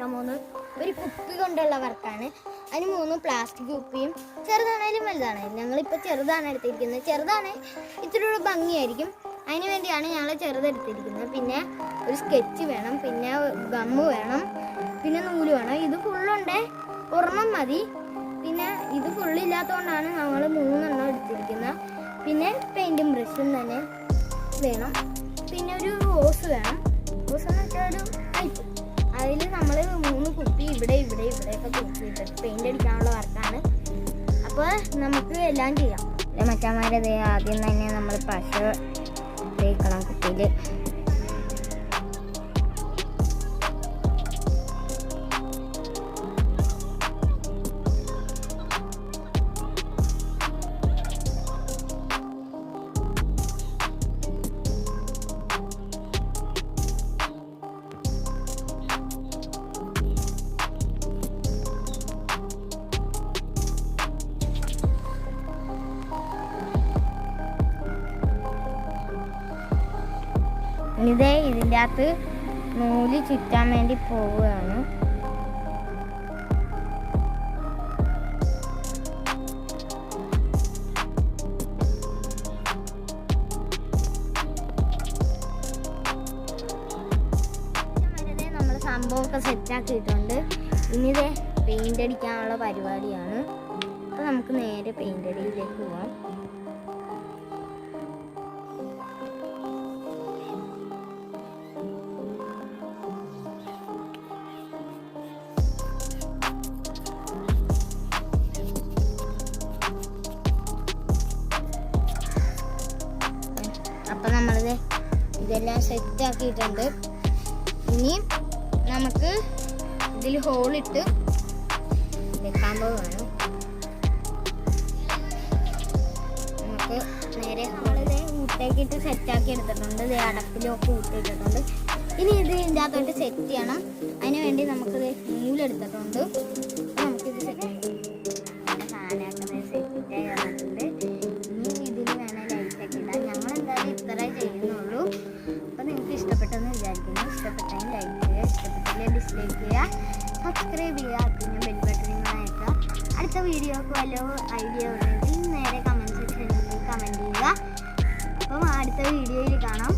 നോക്കാൻ പോകുന്നത് ഒരു കുപ്പി കൊണ്ടുള്ള വർക്കാണ്. അതിന് 3 പ്ലാസ്റ്റിക് കുപ്പിയും, ചെറുതാണേലും വലുതാണേലും. ഞങ്ങളിപ്പോൾ ചെറുതാണ് എടുത്തിരിക്കുന്നത്. ചെറുതാണെങ്കിൽ ഇത്തിരി കൂടെ ഭംഗിയായിരിക്കും, അതിന് വേണ്ടിയാണ് ഞങ്ങൾ ചെറുതെടുത്തിരിക്കുന്നത്. പിന്നെ ഒരു സ്കെച്ച് വേണം, പിന്നെ ഗമ്മ് വേണം, പിന്നെ നൂല് വേണം. ഇത് ഫുള്ളുണ്ടേ, ഒരെണ്ണം മതി. പിന്നെ ഇത് ഫുള്ളില്ലാത്തതുകൊണ്ടാണ് ഞങ്ങൾ 3 എണ്ണം എടുത്തിരിക്കുന്നത്. പിന്നെ പെയിൻറ്റും ബ്രഷും തന്നെ വേണം. പിന്നെ ഒരു റോസ് വേണം. റോസ് എന്ന് വെച്ചാൽ ഒരു പൈപ്പ്. അതിൽ നമ്മൾ 3 കുപ്പി ഇവിടെയൊക്കെ തൂക്കിയിട്ട് പെയിൻ്റ് അടിക്കാനുള്ള വർക്കാണ്. അപ്പോൾ നമുക്ക് എല്ലാം ചെയ്യാം. മറ്റന്മാരത് ആദ്യം തന്നെ നമ്മൾ പശ തേക്കണം കുപ്പിയിൽ. ഇതേ ഇതിൻ്റെ അകത്ത് നൂല് ചുറ്റാൻ വേണ്ടി പോവുകയാണ്. നമ്മൾ സംഭവമൊക്കെ സെറ്റാക്കിയിട്ടുണ്ട്. ഇനി ഇതേ പെയിൻ്റ് അടിക്കാനുള്ള പരിപാടിയാണ്. അപ്പോൾ നമുക്ക് നേരെ പെയിൻ്റ് അടിയിലേക്ക് പോവാം. അപ്പം നമ്മളിത് ഇതെല്ലാം സെറ്റാക്കിയിട്ടുണ്ട്. ഇനി നമുക്ക് ഇതിൽ ഹോളിട്ട് വെക്കാൻ പോവുകയാണ്. നമുക്ക് നേരെ ഹോളിത് ഊട്ടേക്കിട്ട് സെറ്റാക്കി എടുത്തിട്ടുണ്ട്. ഇത് അടപ്പിലൊക്കെ ഊട്ടിയിട്ടിട്ടുണ്ട്. ഇനി ഇത് ഇതിൻ്റെ അകത്തോട്ട് സെറ്റ് ചെയ്യണം. അതിന് വേണ്ടി നമുക്കിത് നൂലെടുത്തിട്ടുണ്ട്. നമുക്കിത് സെറ്റ് സാധനമാക്കുന്നത് സെറ്റ് ചെയ്യാറുണ്ട്. ഇത്രേ ചെയ്യുന്നുള്ളൂ. അപ്പോൾ നിങ്ങൾക്ക് ഇഷ്ടപ്പെട്ടെന്ന് വിചാരിക്കുന്നു. ഇഷ്ടപ്പെട്ടെങ്കിൽ ലൈക്ക് ചെയ്യുക, ഇഷ്ടപ്പെട്ടില്ലെങ്കിൽ ഡിസ്ലൈക്ക് ചെയ്യുക, സബ്സ്ക്രൈബ് ചെയ്യുക, പിന്നെ ബെൽ ബട്ടൺ അയക്കുക. അടുത്ത വീഡിയോക്ക് വല്ല ഐഡിയ ഉണ്ടെങ്കിൽ നേരെ കമൻറ്റ് സെക്ഷനിൽ കമൻറ്റ് ചെയ്യുക. അപ്പം അടുത്ത വീഡിയോയിൽ കാണാം.